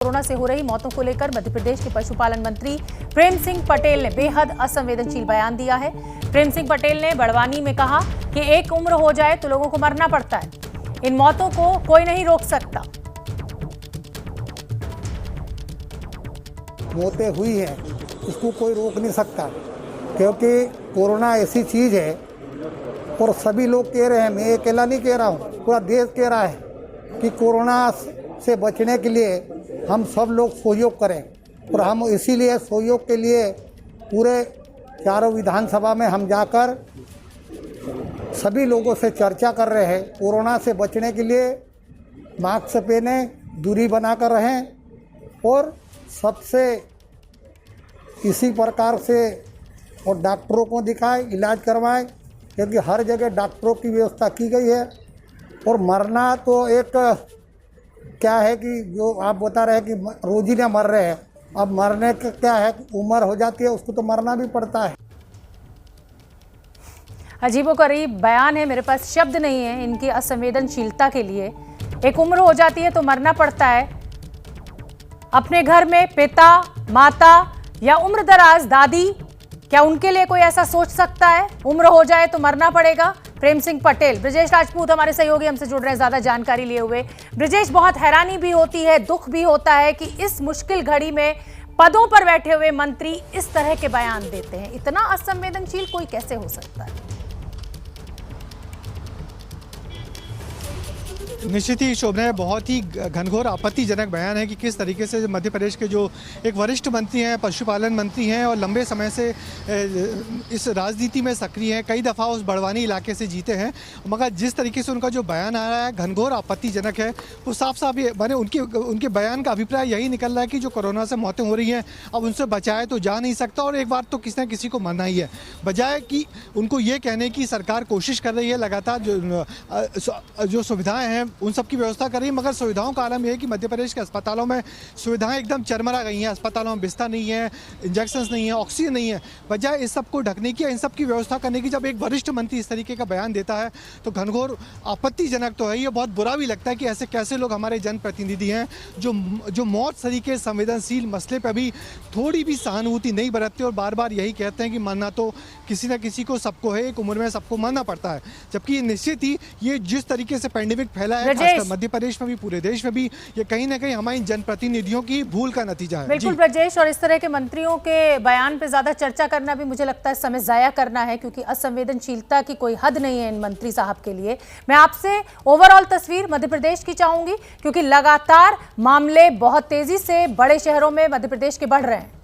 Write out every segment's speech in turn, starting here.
Corona से हो रही मौतों को लेकर मध्य प्रदेश के पशुपालन मंत्री प्रेम सिंह पटेल ने बेहद असंवेदनशील बयान दिया है। प्रेम सिंह पटेल ने बड़वानी में कहा कि एक उम्र हो जाए तो लोगों को मरना पड़ता है, इन मौतों को कोई नहीं रोक सकता। मौतें हुई हैं, इसको कोई रोक नहीं सकता, क्योंकि कोरोना ऐसी चीज़ है और सभी लोग कह रहे हैं, मैं अकेला नहीं कह रहा हूँ, पूरा देश कह रहा है कि कोरोना से बचने के लिए हम सब लोग सहयोग करें। और हम इसीलिए सहयोग के लिए पूरे चारों विधानसभा में हम जाकर सभी लोगों से चर्चा कर रहे हैं। कोरोना से बचने के लिए मास्क पहने, दूरी बनाकर रहें और सबसे इसी प्रकार से और डॉक्टरों को दिखाएं, इलाज करवाएं, क्योंकि हर जगह डॉक्टरों की व्यवस्था की गई है। और मरना तो एक क्या है कि जो आप बता रहे हैं कि रोज ही ना मर रहे हैं, अब मरने का क्या है, उम्र हो जाती है, उसको तो मरना भी पड़ता है। अजीबोगरीब बयान है, मेरे पास शब्द नहीं है इनकी असंवेदनशीलता के लिए। एक उम्र हो जाती है तो मरना पड़ता है। अपने घर में पिता, माता या उम्रदराज दादी, क्या उनके लिए कोई ऐसा सोच सकता है? उम्र हो जाए तो मरना पड़ेगा। प्रेम सिंह पटेल। ब्रजेश राजपूत हमारे सहयोगी हमसे जुड़ रहे हैं ज्यादा जानकारी लिए हुए। ब्रजेश, बहुत हैरानी भी होती है, दुख भी होता है कि इस मुश्किल घड़ी में पदों पर बैठे हुए मंत्री इस तरह के बयान देते हैं। इतना असंवेदनशील कोई कैसे हो सकता है? निश्चित ही शोभना, बहुत ही घनघोर आपत्तिजनक बयान है कि किस तरीके से मध्य प्रदेश के जो एक वरिष्ठ मंत्री हैं, पशुपालन मंत्री हैं और लंबे समय से इस राजनीति में सक्रिय हैं, कई दफ़ा उस बड़वानी इलाके से जीते हैं, मगर जिस तरीके से उनका जो बयान आ रहा है घनघोर आपत्तिजनक है। वो साफ साफ ये मैंने उनके बयान का अभिप्राय यही निकल रहा है कि जो कोरोना से मौतें हो रही हैं, अब उनसे बचाए तो जा नहीं सकता और एक बार तो किसी न किसी को मरना ही है। बजाय कि उनको ये कहने की सरकार कोशिश कर रही है लगातार, जो सुविधाएँ हैं उन सब की व्यवस्था कर रही है, मगर सुविधाओं का आलम यह है कि मध्य प्रदेश के अस्पतालों में सुविधाएं एकदम चरमरा गई हैं। अस्पतालों में बिस्तर नहीं है, इंजेक्शंस नहीं है, ऑक्सीजन नहीं है। बजाय इस सब को ढकने की, इन सब की व्यवस्था करने की, जब एक वरिष्ठ मंत्री इस तरीके का बयान देता है तो घनघोर आपत्तिजनक तो है। ये बहुत बुरा भी लगता है कि ऐसे कैसे लोग हमारे जनप्रतिनिधि हैं जो मौत सरीके संवेदनशील मसले पर भी थोड़ी भी सहानुभूति नहीं बरतते और बार बार यही कहते हैं कि मरना तो किसी न किसी को, सबको है, एक उम्र में सबको मरना पड़ता है। जबकि निश्चित ही ये जिस तरीके से पैंडेमिक फैला है मध्य प्रदेश में भी, पूरे देश में भी, ये कहीं ना कहीं हमारे जनप्रतिनिधियों की भूल का नतीजा है। बिल्कुल ब्रजेश, और इस तरह के मंत्रियों के बयान पे ज्यादा चर्चा करना भी मुझे लगता है समय जाया करना है, क्योंकि असंवेदनशीलता की कोई हद नहीं है इन मंत्री साहब के लिए। मैं आपसे ओवरऑल तस्वीर मध्य प्रदेश की चाहूंगी, क्योंकि लगातार मामले बहुत तेजी से बड़े शहरों में मध्य प्रदेश के बढ़ रहे हैं।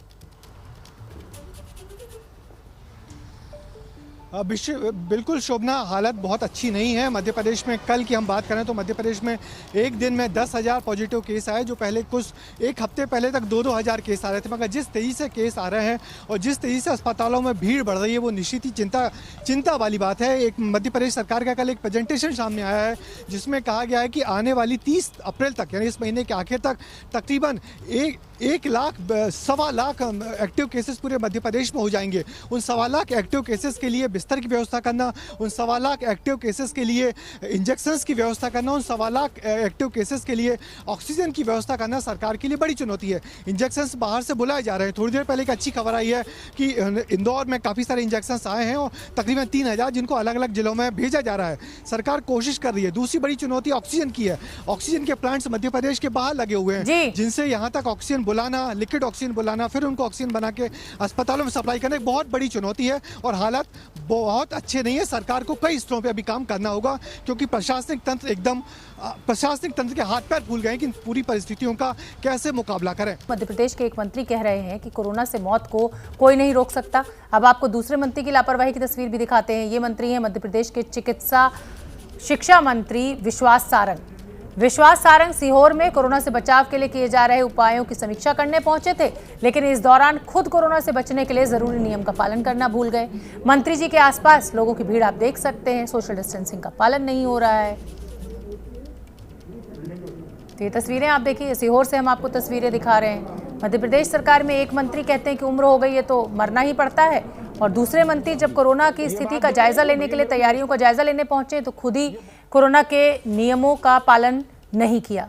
बिल्कुल शोभना, हालत बहुत अच्छी नहीं है मध्य प्रदेश में। कल की हम बात करें तो मध्य प्रदेश में एक दिन में 10,000 पॉजिटिव केस आए, जो पहले कुछ एक हफ्ते पहले तक 2-2 हज़ार केस आ रहे थे। मगर जिस तेज़ी से केस आ रहे हैं और जिस तेज़ी से अस्पतालों में भीड़ बढ़ रही है, वो निश्चित ही चिंता वाली बात है। एक मध्य प्रदेश सरकार का कल एक प्रेजेंटेशन सामने आया है जिसमें कहा गया है कि आने वाली 30 अप्रैल तक, यानी इस महीने के आखिर तक, तकरीबन 1.25 लाख एक्टिव केसेस पूरे मध्य प्रदेश में हो जाएंगे। उन 1.25 लाख एक्टिव केसेस के लिए बिस्तर की व्यवस्था करना, उन 1.25 लाख एक्टिव केसेस के लिए इंजेक्शंस की व्यवस्था करना, उन 1.25 लाख एक्टिव केसेस के लिए ऑक्सीजन की व्यवस्था करना सरकार के लिए बड़ी चुनौती है। इंजेक्शंस बाहर से बुलाए जा रहे हैं। थोड़ी देर पहले एक अच्छी खबर आई है कि इंदौर में काफ़ी सारे इंजेक्शंस आए हैं और तकरीबन 3,000 जिनको अलग अलग जिलों में भेजा जा रहा है। सरकार कोशिश कर रही है। दूसरी बड़ी चुनौती ऑक्सीजन की है। ऑक्सीजन के प्लांट्स मध्य प्रदेश के बाहर लगे हुए हैं, जिनसे यहाँ तक ऑक्सीजन बुलाना, लिक्विड ऑक्सीजन बुलाना, फिर उनको ऑक्सीजन बना के अस्पतालों में सप्लाई करना एक बहुत बड़ी चुनौती है और हालात बहुत अच्छे नहीं है। सरकार को कई स्तरों पे अभी काम करना होगा, क्योंकि प्रशासनिक तंत्र के हाथ पैर फूल गए हैं कि पूरी परिस्थितियों का कैसे मुकाबला करें। मध्य प्रदेश के एक मंत्री कह रहे हैं कि कोरोना से मौत को कोई नहीं रोक सकता। अब आपको दूसरे मंत्री की लापरवाही की तस्वीर भी दिखाते हैं। ये मंत्री हैं मध्य प्रदेश के चिकित्सा शिक्षा मंत्री विश्वास सारंग। विश्वास सारंग सीहोर में कोरोना से बचाव के लिए किए जा रहे उपायों की समीक्षा करने पहुंचे थे, लेकिन इस दौरान खुद कोरोना से बचने के लिए जरूरी नियम का पालन करना भूल गए। मंत्री जी के आसपास लोगों की भीड़ आप देख सकते हैं, सोशल डिस्टेंसिंग का पालन नहीं हो रहा है। तो ये तस्वीरें आप देखिए, सीहोर से हम आपको तस्वीरें दिखा रहे हैं। मध्य प्रदेश सरकार में एक मंत्री कहते हैं कि उम्र हो गई है तो मरना ही पड़ता है, और दूसरे मंत्री जब कोरोना की स्थिति का जायजा लेने के लिए, तैयारियों का जायजा लेने पहुंचे तो खुद ही कोरोना के नियमों का पालन नहीं किया।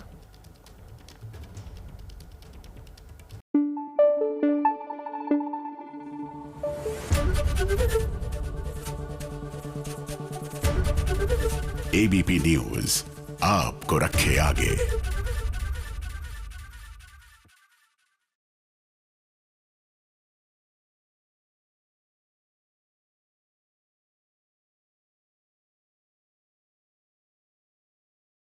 एबीपी न्यूज आपको रखे आगे।